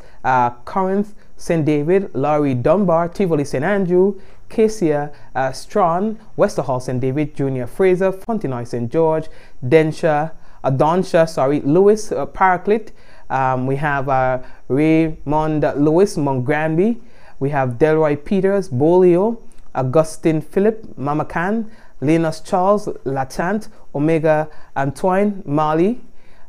Corinth, St. David, Laurie Dunbar, Tivoli St. Andrew, Cassia Strawn, Westerhall St. David, Junior Fraser, Fontenoy St. George, Donsha, Lewis Paraclete. We have Raymond Lewis Montgranby. We have Delroy Peters, Bolio, Augustine Philip, Mamacan, Linus Charles, Latant, Omega Antoine, Mali,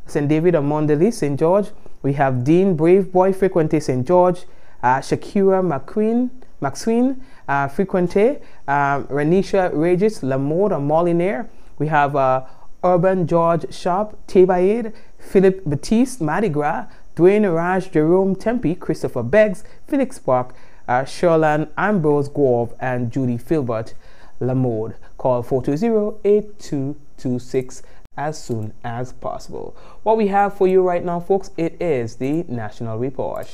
St. David of Mondeli, St. George. We have Dean Brave Boy, Frequente St. George, Shakira Maxwin, Frequente, Renisha Regis, Lamode, Molinaire. We have Urban George Sharp, Tebaid, Philip Batiste, Mardi Gras, Dwayne Raj, Jerome Tempe, Christopher Beggs, Felix Park, Sherlan Ambrose Gorv, and Judy Filbert Lamode. Call 420-8226 as soon as possible. What we have for you right now, folks, it is the National Report.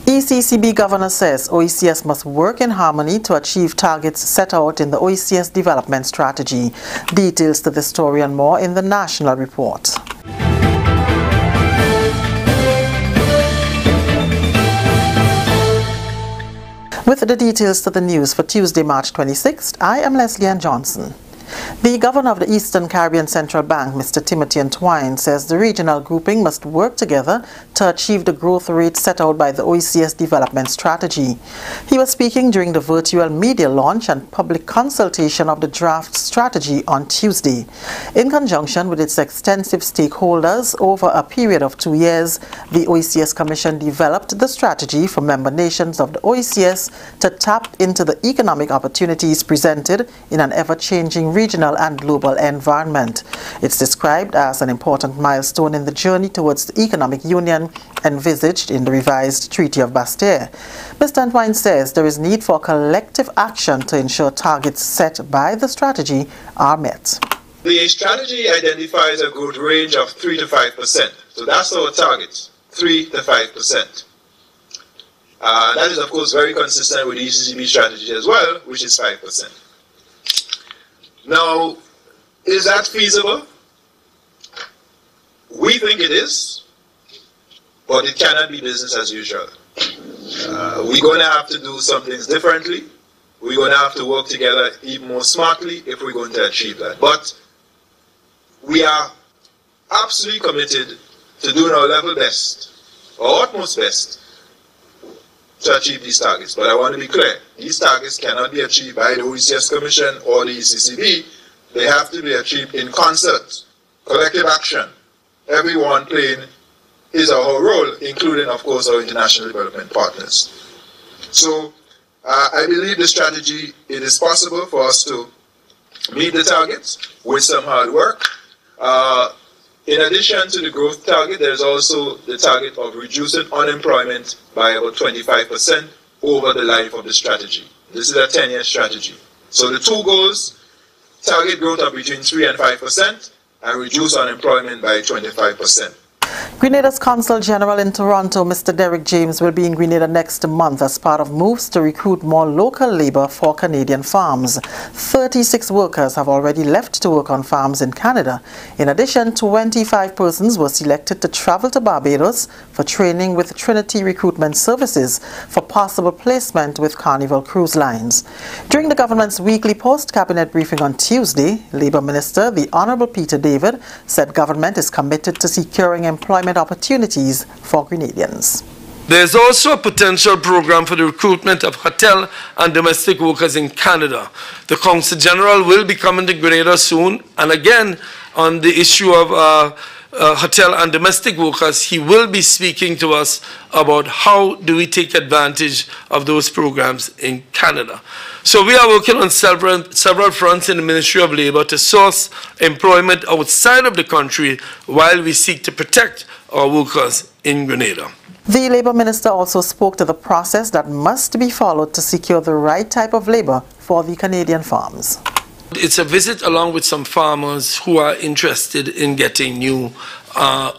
ECCB Governor says OECS must work in harmony to achieve targets set out in the OECS Development Strategy. Details to this story and more in the National Report. With the details to the news for Tuesday, March 26th, I am Leslie Ann Johnson. The Governor of the Eastern Caribbean Central Bank, Mr. Timothy Entwine, says the regional grouping must work together to achieve the growth rate set out by the OECS Development Strategy. He was speaking during the virtual media launch and public consultation of the draft strategy on Tuesday. In conjunction with its extensive stakeholders over a period of 2 years, the OECS Commission developed the strategy for member nations of the OECS to tap into the economic opportunities presented in an ever-changing regional and global environment. It's described as an important milestone in the journey towards the economic union envisaged in the revised Treaty of Bastille. Mr. Entwine says there is need for collective action to ensure targets set by the strategy are met. The strategy identifies a growth range of 3 to 5%. So that's our target, 3 to 5%. That is, of course, very consistent with the ECCB strategy as well, which is 5%. Now, is that feasible? We think it is, but it cannot be business as usual. We're going to have to do some things differently. We're going to have to work together even more smartly if we're going to achieve that. But we are absolutely committed to doing our level best, our utmost best, to achieve these targets. But I want to be clear, these targets cannot be achieved by the OECS Commission or the ECCB. They have to be achieved in concert, collective action, everyone playing his or her role, including, of course, our international development partners. So I believe the strategy, it is possible for us to meet the targets with some hard work. In addition to the growth target, there's also the target of reducing unemployment by about 25% over the life of the strategy. This is a 10-year strategy. So the two goals, target growth of between 3 and 5% and reduce unemployment by 25%. Grenada's Consul General in Toronto, Mr. Derek James, will be in Grenada next month as part of moves to recruit more local labor for Canadian farms. 36 workers have already left to work on farms in Canada. In addition, 25 persons were selected to travel to Barbados for training with Trinity Recruitment Services for possible placement with Carnival Cruise Lines. During the government's weekly post-cabinet briefing on Tuesday, Labour Minister, the Honourable Peter David, said government is committed to securing employment opportunities for Grenadians. There's also a potential program for the recruitment of hotel and domestic workers in Canada. The Consul General will be coming to Grenada soon, and again on the issue of hotel and domestic workers, he will be speaking to us about how do we take advantage of those programs in Canada. So we are working on several fronts in the Ministry of Labour to source employment outside of the country while we seek to protect our workers in Grenada. The Labour Minister also spoke to the process that must be followed to secure the right type of labour for the Canadian farms. It's a visit along with some farmers who are interested in getting new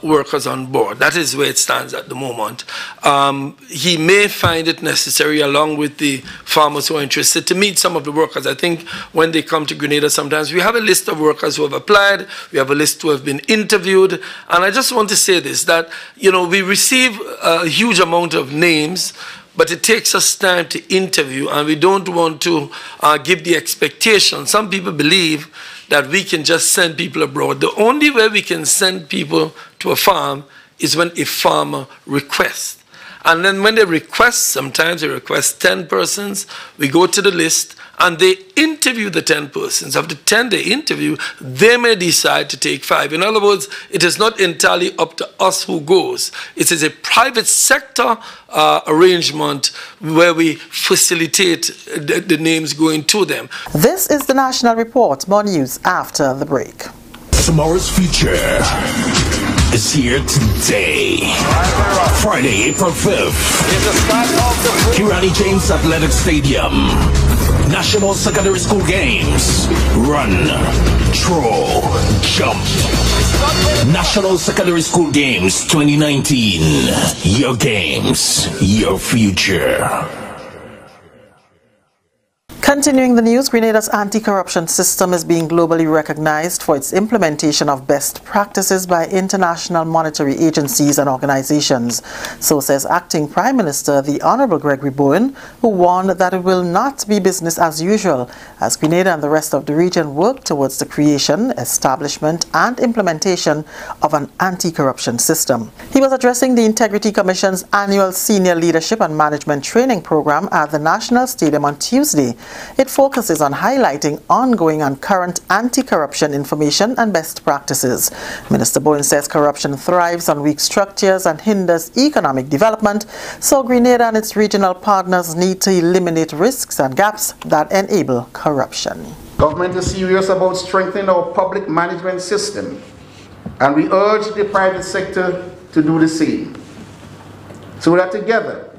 workers on board. That is where it stands at the moment. He may find it necessary, along with the farmers who are interested, to meet some of the workers. I think when they come to Grenada, sometimes we have a list of workers who have applied, we have a list who have been interviewed, and I just want to say this, that, you know, we receive a huge amount of names, but it takes us time to interview, and we don't want to give the expectation. Some people believe that we can just send people abroad. The only way we can send people to a farm is when a farmer requests. And then when they request, sometimes they request 10 persons, we go to the list and they interview the 10 persons. Of the 10 they interview, they may decide to take 5. In other words, it is not entirely up to us who goes. It is a private sector arrangement where we facilitate the names going to them. This is the National Report. More news after the break. Tomorrow's future is here today. Friday, April 5th. Kirani James Athletic Stadium. National Secondary School Games. Run, throw, jump. National Secondary School Games 2019. Your games, your future. Continuing the news, Grenada's anti-corruption system is being globally recognized for its implementation of best practices by international monetary agencies and organizations. So says Acting Prime Minister, the Honorable Gregory Bowen, who warned that it will not be business as usual as Grenada and the rest of the region work towards the creation, establishment and implementation of an anti-corruption system. He was addressing the Integrity Commission's annual Senior Leadership and Management Training Program at the National Stadium on Tuesday. It focuses on highlighting ongoing and current anti-corruption information and best practices. Minister Bowen says corruption thrives on weak structures and hinders economic development, so Grenada and its regional partners need to eliminate risks and gaps that enable corruption. Government is serious about strengthening our public management system, and we urge the private sector to do the same, so that together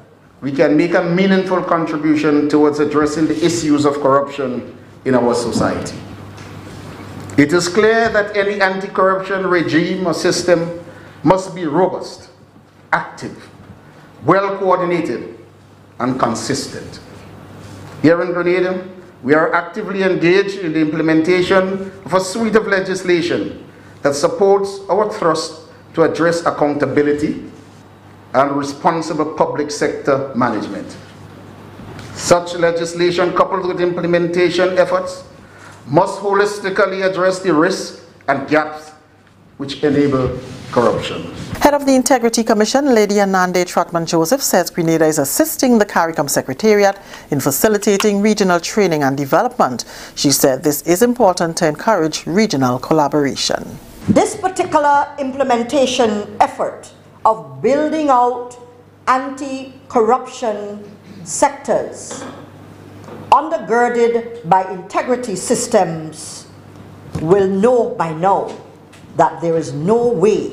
we can make a meaningful contribution towards addressing the issues of corruption in our society. It is clear that any anti-corruption regime or system must be robust, active, well coordinated, and consistent. Here in Grenada, we are actively engaged in the implementation of a suite of legislation that supports our thrust to address accountability and responsible public sector management. Such legislation, coupled with implementation efforts, must holistically address the risks and gaps which enable corruption. Head of the Integrity Commission, Lady Anande Trotman-Joseph, says Grenada is assisting the CARICOM Secretariat in facilitating regional training and development. She said this is important to encourage regional collaboration. This particular implementation effort of building out anti-corruption sectors undergirded by integrity systems will know by now that there is no way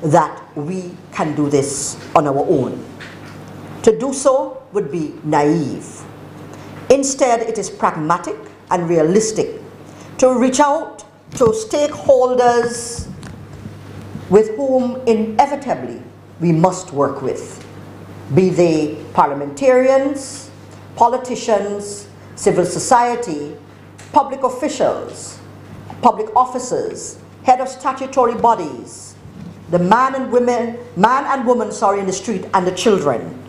that we can do this on our own. To do so would be naive. Instead, it is pragmatic and realistic to reach out to stakeholders with whom inevitably we must work with, be they parliamentarians, politicians, civil society, public officials, public officers, head of statutory bodies, the man and woman in the street, and the children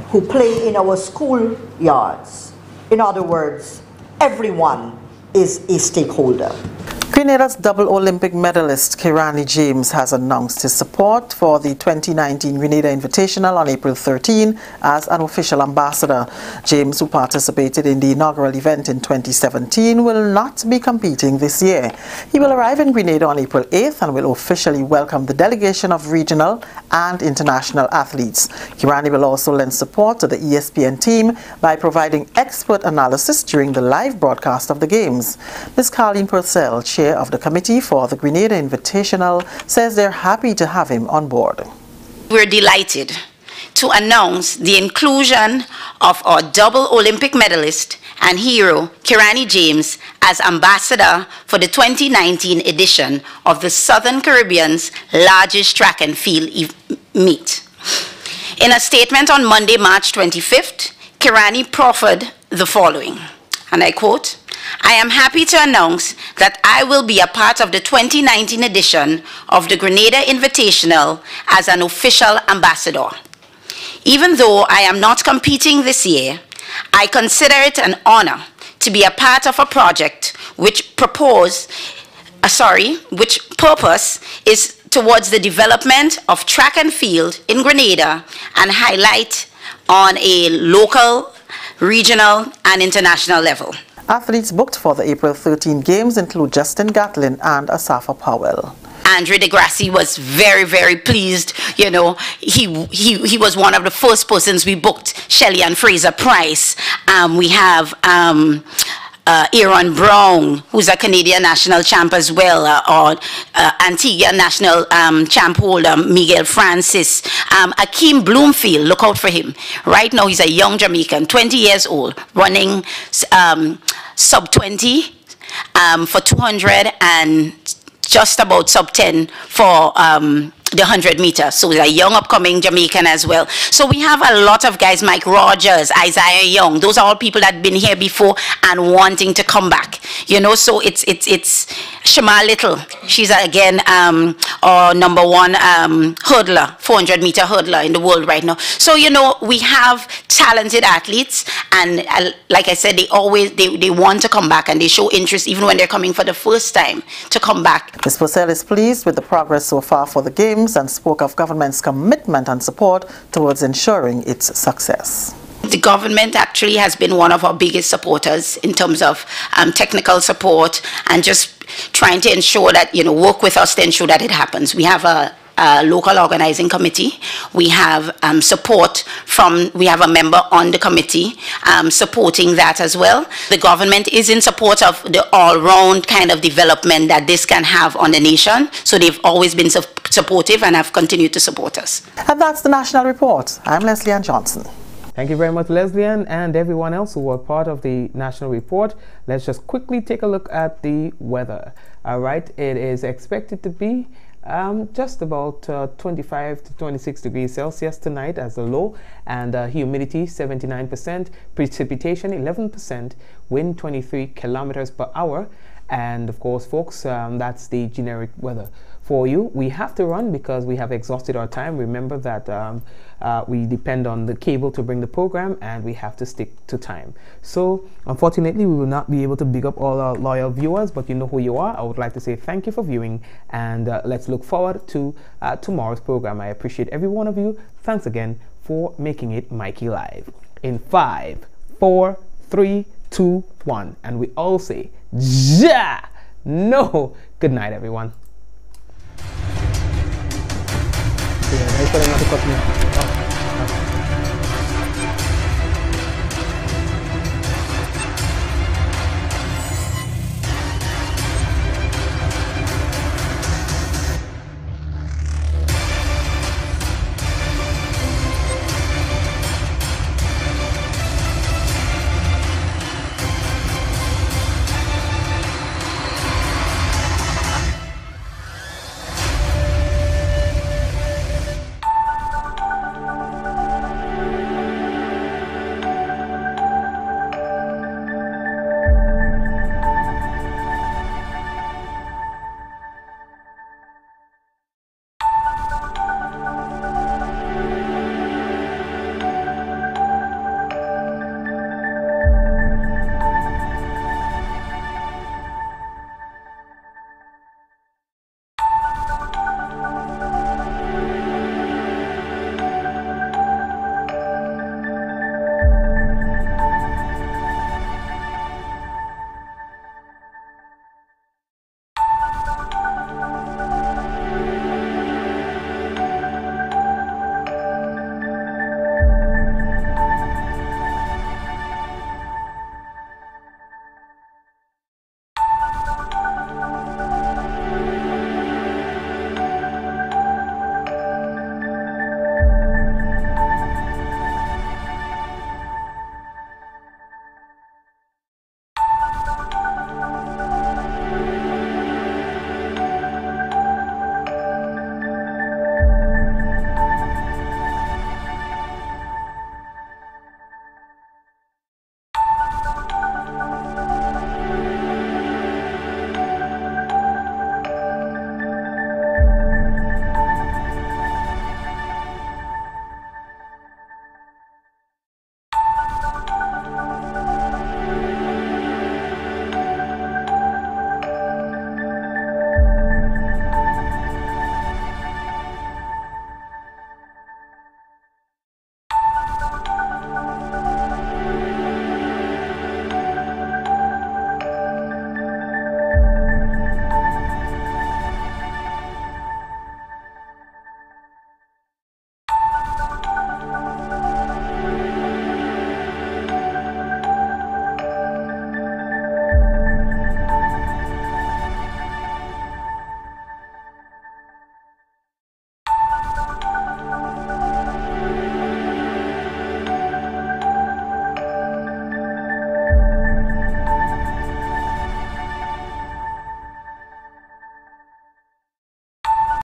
who play in our school yards. In other words, everyone is a stakeholder. Grenada's double Olympic medalist Kirani James has announced his support for the 2019 Grenada Invitational on April 13 as an official ambassador. James, who participated in the inaugural event in 2017, will not be competing this year. He will arrive in Grenada on April 8th and will officially welcome the delegation of regional and international athletes. Kirani will also lend support to the ESPN team by providing expert analysis during the live broadcast of the games. Ms. Carleen Purcell, chair of the committee for the Grenada Invitational, says they're happy to have him on board. We're delighted to announce the inclusion of our double Olympic medalist and hero, Kirani James, as ambassador for the 2019 edition of the Southern Caribbean's largest track and field meet. In a statement on Monday, March 25th, Kirani proffered the following, and I quote, "I am happy to announce that I will be a part of the 2019 edition of the Grenada Invitational as an official ambassador. Even though I am not competing this year, I consider it an honor to be a part of a project which purpose is towards the development of track and field in Grenada and highlight on a local, regional, and international level." Athletes booked for the April 13 games include Justin Gatlin and Asafa Powell. Andre Degrassi was very, very pleased. You know, he was one of the first persons we booked. Shelley and Fraser Price. We have Aaron Brown, who's a Canadian national champ as well, or Antigua national champ holder, Miguel Francis. Akeem Bloomfield, look out for him. Right now, he's a young Jamaican, 20 years old, running sub 20 for 200 and just about sub 10 for the 100 meters. So he's a young upcoming Jamaican as well. So we have a lot of guys, Mike Rogers, Isaiah Young. Those are all people that have been here before and wanting to come back. You know, so it's Shema Little. She's again our #1 hurdler, 400 meter hurdler in the world right now. So, you know, we have talented athletes, and like I said, they want to come back and they show interest even when they're coming for the first time to come back. Ms. Purcell is pleased with the progress so far for the Games and spoke of government's commitment and support towards ensuring its success. The government actually has been one of our biggest supporters in terms of technical support and just trying to ensure that, you know, work with us to ensure that it happens. We have a local organizing committee. We have support from, we have a member on the committee supporting that as well. The government is in support of the all-round kind of development that this can have on the nation. So they've always been supportive and have continued to support us. And that's the National Report. I'm Leslie Ann Johnson. Thank you very much, Leslie Ann, and everyone else who were part of the National Report. Let's just quickly take a look at the weather. All right, it is expected to be just about 25 to 26 degrees Celsius tonight as a low, and humidity 79%, precipitation 11%, wind 23 kilometers per hour. And of course, folks, that's the generic weather for you. We have to run because we have exhausted our time. Remember that we depend on the cable to bring the program, and we have to stick to time. So unfortunately, we will not be able to big up all our loyal viewers, but you know who you are. I would like to say thank you for viewing, and let's look forward to tomorrow's program. I appreciate every one of you. Thanks again for making it Mikey Live. In 5, 4, 3, 2, 1, and we all say ja no. Good night, everyone. Yeah,